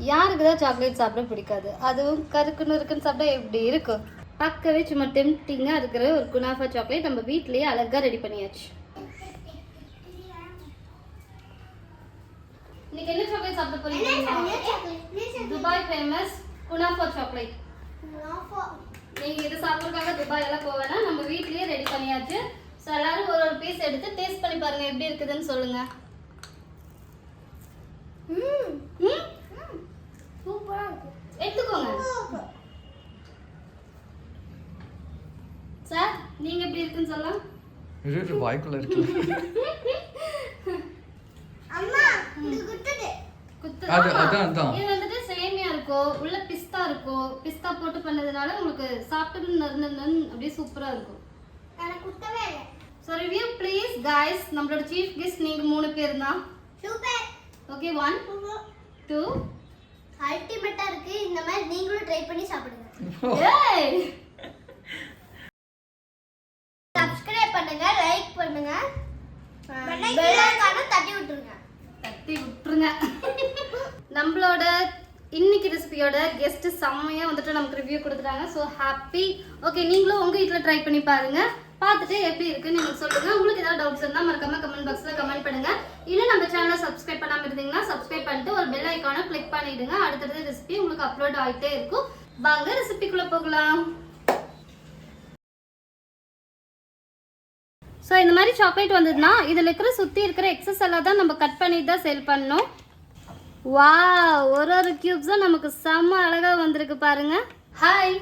யாருக்கு தான் சாக்லேட் சாப்பிட பிடிக்காது, அதுவும் கருக்குன்னு இருக்குன்னு சாப்பிட்டா எப்படி இருக்கும்? பார்க்கவே சும்மா டெம்ப்டிங்காக இருக்கிற ஒரு குனாஃபா சாக்லேட் நம்ம வீட்லேயே அழகாக ரெடி பண்ணியாச்சு. இன்னைக்கு என்ன சாக்லேட் சாப்பிட போறீங்க? Dubai famous kunafa chocolate. நீங்க இது சாப்பிட்றதுக்காக துபாய் எல்லாம் போவேனா, நம்ம வீட்லயே ரெடி பண்ணியாச்சு. ஸோ எல்லாரும் ஒரு பீஸ் எடுத்து டேஸ்ட் பண்ணி பாருங்க எப்படி இருக்குதுன்னு சொல்லுங்க. சூப்பரா இருக்கு. எடுத்துக்கோங்க சார். நீங்க எப்படி இருக்குன்னு சொல்லலாம். இது வாய்க்குள்ள இருக்கு. அம்மா இது குத்துது. அதான் இது வந்துட்டு சேமியா இருக்கோ, உள்ள பிஸ்தா இருக்கோ, பிஸ்தா போட்டு பண்ணதுனால உங்களுக்கு சாப்பிட்டு நறுநறுன்னு அப்படியே சூப்பரா இருக்கும். எனக்கு குத்தவே இல்ல. So review please guys. நம்மளோட சீஃப் கெஸ்ட் நீங்க 3 பேர் தான். சூப்பர். ஓகே 1 2 அல்டிமேட்டா இருக்கு. இந்த மாதிரி நீங்களும் ட்ரை பண்ணி சாப்பிடுங்க. ஏய் சப்ஸ்கிரைப் பண்ணுங்க, லைக் பண்ணுங்க, பெல் ஐகானை தட்டி விட்டுருங்க. நம்மளோட இன்னைக்கு ரெசிபியோட கெஸ்ட் செம்மையா வந்துட்டு நமக்கு ரிவ்யூ கொடுத்துட்டாங்க. So happy. ஓகே நீங்களும் உங்க வீட்டில் ட்ரை பண்ணி பாருங்க, பார்த்துட்டு எப்படி இருக்குன்னு எனக்கு சொல்லுங்க. உங்களுக்கு ஏதாவது டவுட்ஸ் இருந்தால் மறக்காம கமெண்ட் பாக்ஸ்ல கமெண்ட் பண்ணுங்க. இன்னும் நம்ம சேனலை சப்ஸ்கிரைப் பண்ணாம இருந்தீங்கன்னா சப்ஸ்கிரைப் பண்ணிட்டு ஒரு பெல் ஐகானை கிளிக் பண்ணிடுங்க. அடுத்தடுத்த ரெசிபி உங்களுக்கு அப்லோட் ஆகிட்டே இருக்கும். வாங்க ரெசிபிக்குள்ள போகலாம். ஸோ இந்த மாதிரி சாக்லேட் வந்ததுன்னா இதில் இருக்கிற சுற்றி இருக்கிற எக்ஸஸ் எல்லாம் தான் நம்ம கட் பண்ணி தான் சேல் பண்ணோம். வா, ஒரு கியூப்ஸும் நமக்கு செம்ம அழகாக வந்திருக்கு பாருங்க. ஹாய்,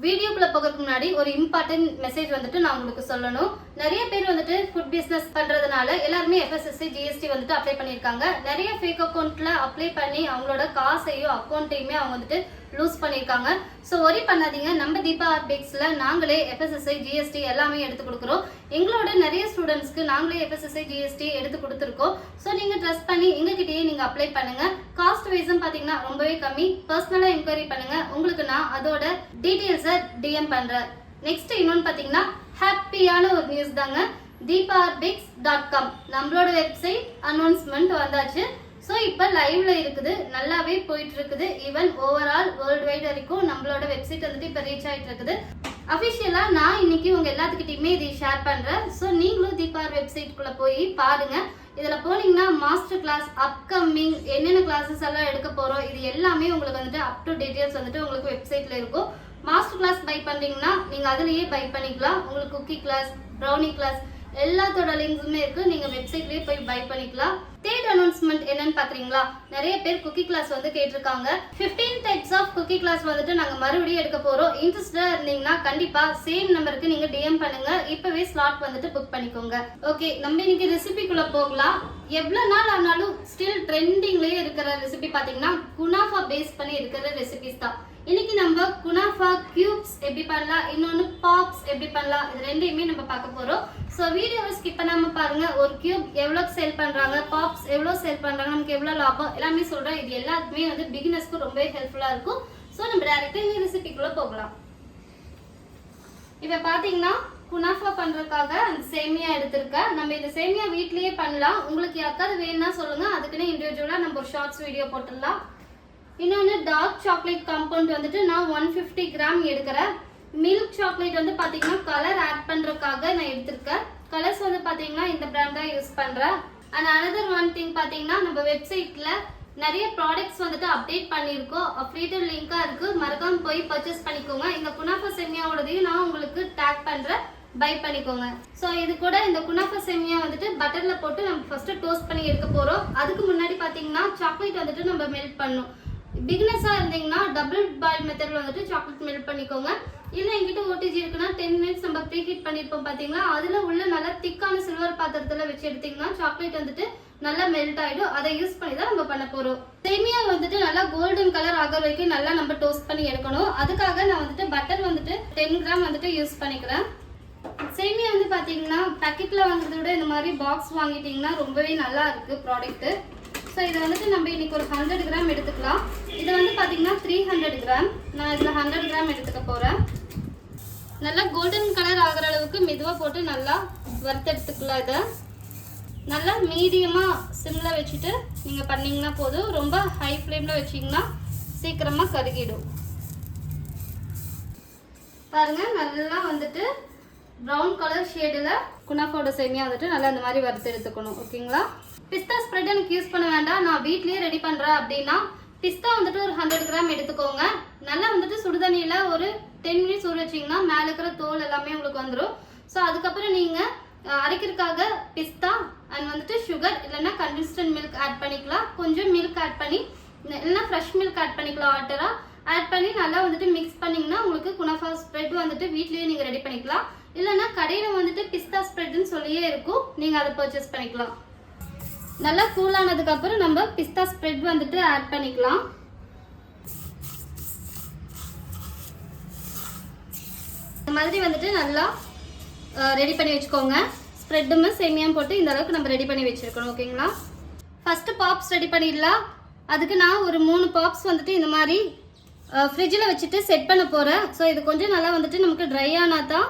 வீடியோக்குள்ள போகிறதுக்கு முன்னாடி ஒரு இம்பார்ட்டன்ட் மெசேஜ் வந்துட்டு நான் உங்களுக்கு சொல்லணும். நிறைய பேர் வந்துட்டு ஃபுட் பிஸ்னஸ் பண்றதுனால எல்லாருமே FSSAI GST வந்துட்டு அப்ளை பண்ணியிருக்காங்க. நிறைய ஃபேக் அக்கௌண்ட்ல அப்ளை பண்ணி அவங்களோட காசையும் அக்கௌண்ட்டையுமே அவங்க வந்துட்டு லூஸ் பண்ணியிருக்காங்க. ஸோ ஒரி பண்ணாதீங்க. நம்ம தீபா ஆர்ட் பேக்ஸ்ல நாங்களே FSSAI GST எல்லாமே எடுத்து கொடுக்குறோம். எங்களோட நிறைய ஸ்டூடெண்ட்ஸ்க்கு நாங்களே FSSAI GST எடுத்து கொடுத்துருக்கோம். ஸோ நீங்க ட்ரஸ்ட் பண்ணி எங்ககிட்டயே நீங்க அப்ளை பண்ணுங்க. காஸ்ட் வைஸும் பாத்தீங்கன்னா ரொம்பவே கம்மி. பர்சனலா என்கொயரி பண்ணுங்க, உங்களுக்கு நான் அதோட டீடைல்ஸை DM பண்றேன். நெக்ஸ்ட் இன்னொன்னு பாத்தீங்கன்னா ஹாப்பியான ஒரு நியூஸ் தாங்க. deepaartbakes.com நம்மளோட வெப்சைட் அனௌன்ஸ்மெண்ட் வந்தாச்சு. ஸோ இப்போ லைவ்ல இருக்குது, நல்லாவே போயிட்டு இருக்குது. ஈவன் ஓவரால் வேர்ல்டு வைட் வரைக்கும் நம்மளோட வெப்சைட் வந்துட்டு இப்போ ரீச் ஆகிட்டு இருக்குது. அஃபிஷியலா நான் இன்னைக்கு உங்க எல்லாத்துக்கிட்டையுமே இதை ஷேர் பண்றேன். ஸோ நீங்களும் தீபார் வெப்சைட்குள்ள போய் பாருங்க. இதுல போனீங்கன்னா மாஸ்டர் கிளாஸ், அப்கமிங் என்னென்ன கிளாஸஸ் எல்லாம் எடுக்க போறோம், இது எல்லாமே உங்களுக்கு வந்துட்டு அப் டு டீடைல்ஸ் வந்துட்டு உங்களுக்கு வெப்சைட்ல இருக்கும். மாஸ்டர் கிளாஸ் பை பண்றீங்கன்னா நீங்க அதுலயே பை பண்ணிக்கலாம். உங்களுக்கு குக்கி கிளாஸ், ப்ரௌனி கிளாஸ் எல்லாத்தோட லிங்க்ஸுமே இருக்கு. நீங்க வெப்சைட்லயே போய் பை பண்ணிக்கலாம். தேர்ட் அனௌன்ஸ்மெண்ட் என்னன்னு பாக்குறீங்களா? நிறைய பேர் குக்கி கிளாஸ் வந்து கேட்டிருக்காங்க. 15 டைப்ஸ் ஆஃப் குக்கி கிளாஸ் வந்துட்டு நாங்க மறுபடியும் எடுக்க போறோம். இன்ட்ரெஸ்டா இருந்தீங்கன்னா கண்டிப்பா சேம் நம்பருக்கு நீங்க DM பண்ணுங்க. இப்பவே ஸ்லாட் வந்துட்டு புக் பண்ணிக்கோங்க. ஓகே, நம்ம இன்னைக்கு ரெசிபிக்குள்ள போகலாம். எவ்வளவு நாள் ஆனாலும் ஸ்டில் ட்ரெண்டிங்லயே இருக்கிற ரெசிபி பாத்தீங்கன்னா குனாஃபா பேஸ் பண்ணி இருக்கிற ரெசிபிஸ் தான். இன்னைக்கு நம்ம குனாஃபா கியூப்ஸ் எப்படி பண்ணலாம், இன்னொன்னு பாப்ஸ் எப்படி பண்ணலாம், இது ரெண்டையுமே நம்ம பார்க்க போறோம். ஸோ வீடியோவை ஸ்கிப் பண்ணாம பாருங்க. ஒரு கியூப் எவ்வளோக்கு சேல் பண்றாங்க, பாப்ஸ் எவ்வளோ சேல் பண்றாங்க, நமக்கு எவ்வளோ லாபம் எல்லாமே சொல்றேன். இது எல்லாத்துக்குமே வந்து பிகினர்ஸ்க்கு ரொம்பவே ஹெல்ப்ஃபுல்லா இருக்கும். ஸோ நம்ம டைரக்டா இந்த ரெசிபிக்குள்ள போகலாம். இப்போ பாத்தீங்கன்னா குனாஃபா பண்றதுக்காக அந்த சேமியா எடுத்திருக்கேன். நம்ம இந்த சேமியா வீட்லயே பண்ணலாம். உங்களுக்கு யாருக்காவது வேணும்னா சொல்லுங்க, அதுக்குன்னு இண்டிவிஜுவலா நம்ம ஒரு ஷார்ட்ஸ் வீடியோ போட்டுடலாம். இன்னொன்று டார்க் சாக்லேட் காம்பவுண்ட் வந்துட்டு நான் 150 கிராம் எடுக்கிறேன். மில்க் சாக்லேட் வந்து பார்த்தீங்கன்னா கலர் ஆட் பண்ணுறதுக்காக நான் எடுத்திருக்கேன். கலர்ஸ் வந்து பார்த்தீங்கன்னா இந்த பிராண்ட் தான் யூஸ் பண்ணுறேன். அண்ட் அனதர் ஒன் திங் பார்த்தீங்கன்னா நம்ம வெப்சைட்டில் நிறைய ப்ராடக்ட்ஸ் வந்துட்டு அப்டேட் பண்ணியிருக்கோம். அப்டேட்டட் லிங்காக இருக்குது, மறக்காம போய் பர்ச்சேஸ் பண்ணிக்கோங்க. இந்த குனாஃபா சேமியாவோடதையும் நான் உங்களுக்கு டேக் பண்ணுறேன், பை பண்ணிக்கோங்க. ஸோ இது கூட இந்த குனாஃபா சேமியா வந்துட்டு பட்டர்ல போட்டு நம்ம ஃபர்ஸ்ட் டோஸ்ட் பண்ணி எடுக்க போறோம். அதுக்கு முன்னாடி பாத்தீங்கன்னா சாக்லேட் வந்துட்டு நம்ம மெல்ட் பண்ணணும். பிகினர்ஸா இருந்தீங்கன்னா டபுள் பாயில் மெத்தட்ல வந்துட்டு சாக்லேட் மெல்ட் பண்ணிக்கோங்க. இல்ல என்கிட்ட OTG இருக்குன்னா 10 மினிட்ஸ் நம்ம ப்ரீ ஹீட் பண்ணிருப்போம் பாத்தீங்களா, அதுல உள்ள நல்லா திக்கான சில்வர் பாத்திரத்துல வச்சு எடுத்தீங்கன்னா சாக்லேட் வந்துட்டு நல்லா மெல்ட் ஆயிடும். அதை யூஸ் பண்ணி தான் நம்ம பண்ண போறோம். சேமியா வந்துட்டு நல்லா கோல்டன் கலர் ஆகிற வரைக்கும் நல்லா நம்ம டோஸ்ட் பண்ணி எடுக்கணும். அதுக்காக நான் வந்துட்டு பட்டர் வந்துட்டு 10 கிராம் வந்துட்டு யூஸ் பண்ணிக்கிறேன். சேமியா வந்து பாத்தீங்கன்னா பேக்கெட்ல வாங்குறத விட இந்த மாதிரி பாக்ஸ் வாங்கிட்டீங்கன்னா ரொம்பவே நல்லா இருக்கு ப்ராடக்ட். ஸோ இதை வந்துட்டு நம்ம இன்னைக்கு ஒரு 100 கிராம் எடுத்துக்கலாம். இது வந்து பாத்தீங்கன்னா 300 கிராம். நான் இதுல 100 கிராம் எடுத்துக்க போறேன். நல்லா கோல்டன் கலர் ஆகிற அளவுக்கு மெதுவாக போட்டு நல்லா வறுத்தெடுத்துக்கலாம். இதை நல்லா மீடியமாக சிம்மில் வச்சுட்டு நீங்கள் பண்ணிங்கன்னா போதும். ரொம்ப ஹை ஃப்ளேமில் வச்சிங்கன்னா சீக்கிரமா கருகிடும். பாருங்க நல்லா வந்துட்டு ப்ரௌன் கலர் ஷேடில் குனாஃபாவோட சேமியா வந்துட்டு நல்லா இந்த மாதிரி வறுத்து எடுத்துக்கணும். ஓகேங்களா? பிஸ்தா ஸ்ப்ரெட் எனக்கு யூஸ் பண்ண வேண்டாம், நான் வீட்லயே ரெடி பண்ணுறேன் அப்படின்னா பிஸ்தா வந்துட்டு ஒரு 100 கிராம் எடுத்துக்கோங்க. நல்லா வந்துட்டு சுடுதண்ணியில் ஒரு 10 மினிட்ஸ் ஊற வச்சிங்கன்னா மேலே இருக்கிற தோல் எல்லாமே உங்களுக்கு வந்துடும். ஸோ அதுக்கப்புறம் நீங்கள் அரைக்கிறதுக்காக பிஸ்தா அண்ட் வந்துட்டு சுகர் இல்லைன்னா கண்டென்ஸ்ட் மில்க் ஆட் பண்ணிக்கலாம். கொஞ்சம் மில்க் ஆட் பண்ணி இல்லைன்னா ஃப்ரெஷ் மில்க் ஆட் பண்ணிக்கலாம். வாட்டராக ஆட் பண்ணி நல்லா வந்துட்டு மிக்ஸ் பண்ணிங்கன்னா உங்களுக்கு குனாஃபா ஸ்ப்ரெட் வந்துட்டு வீட்லேயே நீங்கள் ரெடி பண்ணிக்கலாம். இல்லைன்னா கடையில் வந்துட்டு பிஸ்தா ஸ்ப்ரெட்னு சொல்லியே இருக்கும், நீங்கள் அதை பர்ச்சேஸ் பண்ணிக்கலாம். நல்லா கூல் ஆனதுக்கப்புறம் நம்ம பிஸ்தா ஸ்ப்ரெட் வந்துட்டு ஆட் பண்ணிக்கலாம். இந்த மாதிரி வந்துட்டு நல்லா ரெடி பண்ணி வச்சுக்கோங்க. ஸ்ப்ரெட்டுமே சேமியாவும் போட்டு இந்த அளவுக்கு நம்ம ரெடி பண்ணி வச்சுருக்கணும். ஓகேங்களா? ஃபஸ்ட்டு பாப்ஸ் ரெடி பண்ணிடலாம். அதுக்கு நான் ஒரு 3 பாப்ஸ் வந்துட்டு இந்த மாதிரி ஃப்ரிட்ஜில் வச்சுட்டு செட் பண்ண போகிறேன். ஸோ இது கொஞ்சம் நல்லா வந்துட்டு நமக்கு ட்ரை ஆனால் தான்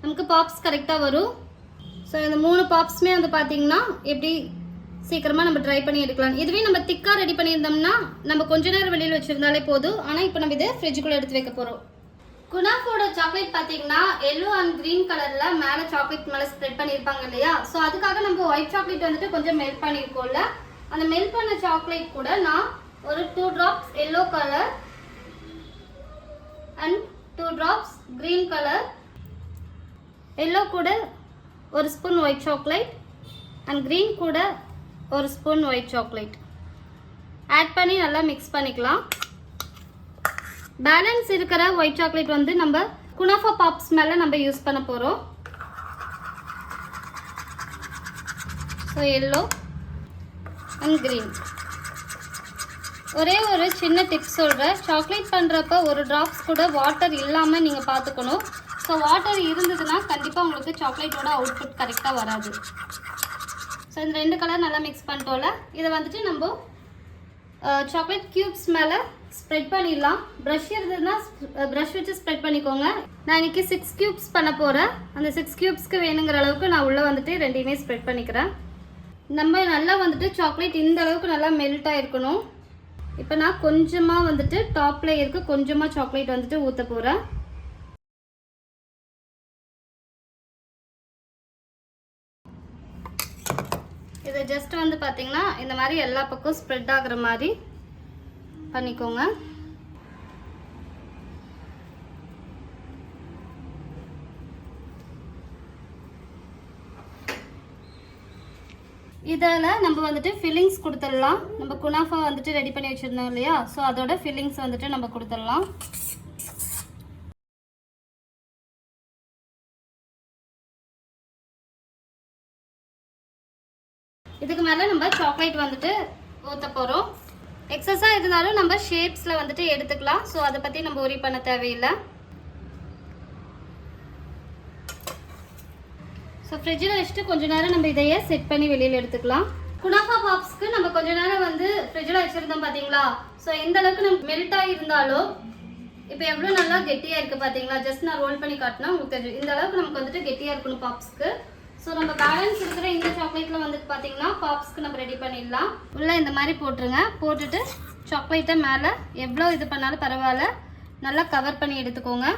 நமக்கு பாப்ஸ் கரெக்டாக வரும். ஸோ இந்த 3 பாப்ஸுமே வந்து பார்த்திங்கன்னா எப்படி சீக்கிரமாக நம்ம ட்ரை பண்ணி எடுக்கலாம். இதுவே நம்ம திக்காக ரெடி பண்ணியிருந்தோம்னா நம்ம கொஞ்ச நேரம் வெளியில் வச்சுருந்தாலே போதும். ஆனால் இப்போ நம்ம இதை ஃப்ரிட்ஜுக்குள்ளே எடுத்து வைக்க போகிறோம். குனாஃபாவோட சாக்லேட் பார்த்தீங்கன்னா எல்லோ அண்ட் க்ரீன் கலரில் மேலே சாக்லேட் மேலே ஸ்ப்ரெட் பண்ணியிருப்பாங்க இல்லையா? ஸோ அதுக்காக நம்ம ஒயிட் சாக்லேட் வந்துட்டு கொஞ்சம் மெல்ட் பண்ணியிருக்கோம்ல, அந்த மெல்ட் பண்ண சாக்லேட் கூட நான் ஒரு 2 drops yellow colour and 2 drops green colour, yellow கூட ஒரு spoon white chocolate and green கூட ஒரு ஸ்பூன் ஒயிட் சாக்லேட் ஆட் பண்ணி நல்லா மிக்ஸ் பண்ணிக்கலாம். பேலன்ஸ் இருக்கிற ஒயிட் சாக்லேட் வந்து நம்ம குனாஃபா பாப்ஸ் மேலே நம்ம யூஸ் பண்ண போகிறோம். So yellow and green. ஒரே ஒரு சின்ன டிப்ஸ் சொல்கிறேன், சாக்லேட் பண்ணுறப்ப ஒரு ட்ராப்ஸ் கூட வாட்டர் இல்லாமல் நீங்கள் பார்த்துக்கணும். ஸோ வாட்டர் இருந்ததுன்னா கண்டிப்பாக உங்களுக்கு சாக்லேட்டோட அவுட்புட் கரெக்டாக வராது. ஸோ இந்த 2 கலர் நல்லா மிக்ஸ் பண்ணிட்டோம்ல, இதை வந்துட்டு நம்ம சாக்லேட் க்யூப்ஸ் மேலே ஸ்ப்ரெட் பண்ணிடலாம். ப்ரஷ் இருந்ததுன்னா ப்ரஷ் வச்சு ஸ்ப்ரெட் பண்ணிக்கோங்க. நான் இன்றைக்கி 6 க்யூப்ஸ் பண்ண போகிறேன். அந்த 6 க்யூப்ஸ்க்கு வேணுங்கிற அளவுக்கு நான் உள்ளே வந்துட்டு 2யுமே ஸ்ப்ரெட் பண்ணிக்கிறேன். நம்ம நல்லா வந்துட்டு சாக்லேட் இந்த அளவுக்கு நல்லா மெல்ட் ஆகிருக்கணும். இப்போ நான் கொஞ்சமாக வந்துட்டு டாப் லேயருக்கு கொஞ்சமாக சாக்லேட் வந்துட்டு ஊற்ற போகிறேன். இதை ஜஸ்ட் வந்து பார்த்தீங்கன்னா இந்த மாதிரி எல்லா பக்கம் ஸ்ப்ரெட் ஆகுற மாதிரி பண்ணிக்கோங்க. இதில் நம்ம வந்துட்டு ஃபில்லிங்ஸ் கொடுத்துடலாம். நம்ம குனாஃபா வந்துட்டு ரெடி பண்ணி வச்சுருந்தோம் இல்லையா? ஸோ அதோட ஃபில்லிங்ஸ் வந்துட்டு நம்ம கொடுத்துடலாம். இதுக்கு மேலே நம்ம சாக்லேட் வந்துட்டு ஊற்ற போகிறோம். எக்ஸஸாக இருந்தாலும் நம்ம ஷேப்ஸில் வந்துட்டு எடுத்துக்கலாம். ஸோ அதை பற்றி நம்ம worry பண்ண தேவையில்லை. ஸோ ஃப்ரிட்ஜில் வச்சுட்டு கொஞ்ச நேரம் நம்ம இதையே செட் பண்ணி வெளியில் எடுத்துக்கலாம். குனாஃபா பாப்ஸ்க்கு நம்ம கொஞ்ச நேரம் வந்து ஃப்ரிட்ஜில் வச்சுருந்தோம் பார்த்தீங்களா? ஸோ எந்த அளவுக்கு நம்ம மெல்ட்டாக இருந்தாலும் இப்போ எவ்வளோ நல்லா கெட்டியாக இருக்குது பார்த்தீங்களா? ஜஸ்ட் நான் ரோல் பண்ணி காட்டினா உங்களுக்கு தெரியும். இந்த அளவுக்கு நமக்கு வந்துட்டு கெட்டியாக இருக்கணும் பாப்ஸ்க்கு. ஸோ நம்ம பேலன்ஸ் இருக்கிற இந்த சாக்லேட்டில் வந்துட்டு பார்த்தீங்கன்னா பாப்ஸ்க்கு நம்ம ரெடி பண்ணிடலாம். உள்ளே இந்த மாதிரி போட்டுருங்க. போட்டுட்டு சாக்லேட்டை மேலே எவ்வளோ இது பண்ணாலும் பரவாயில்ல நல்லா கவர் பண்ணி எடுத்துக்கோங்க.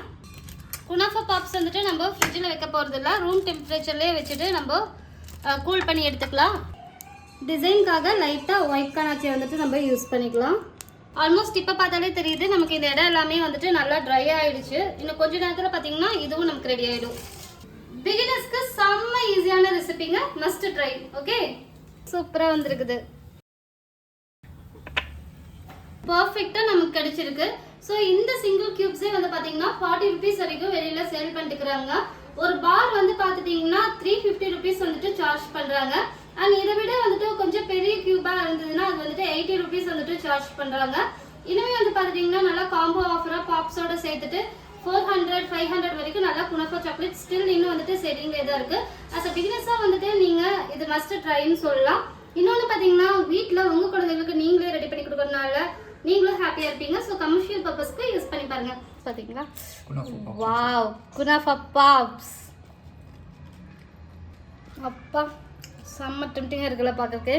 குனாஃபா பாப்ஸ் வந்துட்டு நம்ம ஃப்ரிட்ஜில் வைக்க போகிறதில்ல, ரூம் டெம்பரேச்சர்லேயே வச்சுட்டு நம்ம கூல் பண்ணி எடுத்துக்கலாம். டிசைனுக்காக லைட்டாக ஒயிட் கனாச்சி வந்துட்டு நம்ம யூஸ் பண்ணிக்கலாம். ஆல்மோஸ்ட் இப்போ பார்த்தாலே தெரியுது நமக்கு இந்த இடம் எல்லாமே வந்துட்டு நல்லா ட்ரை ஆகிடுச்சு. இன்னும் கொஞ்சம் நேரத்தில் பார்த்தீங்கன்னா இதுவும் நமக்கு ரெடி ஆகிடும். பிகினர்ஸ்க்கு செம்ம ஈஸியான ரெசிபிங்க, மஸ்ட் ட்ரை. ஓகே, சூப்பராக வந்திருக்குது, பர்ஃபெக்டாக நமக்கு கிடைச்சிருக்கு. ஸோ இந்த சிங்கிள் கியூப்ஸே வந்து பார்த்தீங்கன்னா 40 rupees வரைக்கும் வெளியில் சேல் பண்ணிட்டுக்கிறாங்க. ஒரு பார் வந்து பார்த்துட்டிங்கன்னா 350 rupees வந்துட்டு சார்ஜ் பண்ணுறாங்க. அண்ட் இதை விட வந்துட்டு கொஞ்சம் பெரிய கியூபாக இருந்ததுன்னா அது வந்துட்டு 80 rupees வந்துட்டு சார்ஜ் பண்ணுறாங்க. இனிமே வந்து பார்த்துட்டிங்கன்னா நல்லா காம்போ ஆஃபராக பாப்ஸோட சேர்த்துட்டு 400 500 வரைக்கும் நல்லா குனாஃபா சாக்லேட் ஸ்டில் இன்னும் வந்துட்டு செல்லிங்ல தான் இருக்குது. அஸ் அ பிகினர்ஸாக வந்துட்டு நீங்கள் இது மஸ்ட் ட்ரைன்னு சொல்லலாம். இன்னொன்று பார்த்தீங்கன்னா வீட்டில் உங்கள் குழந்தைங்களுக்கு நீங்களே ரெடி பண்ணி கொடுக்கறதுனால நீங்களும் ஹாப்பியாக இருப்பீங்க. ஸோ கமர்ஷியல் பர்பஸ்க்கு யூஸ் பண்ணி பாருங்க. பார்த்தீங்களா? வாவ், குனாஃபா பாப்ஸ். அப்பா செம்ம டெம்டிங்காக இருக்குல்ல பார்க்கறதுக்கு.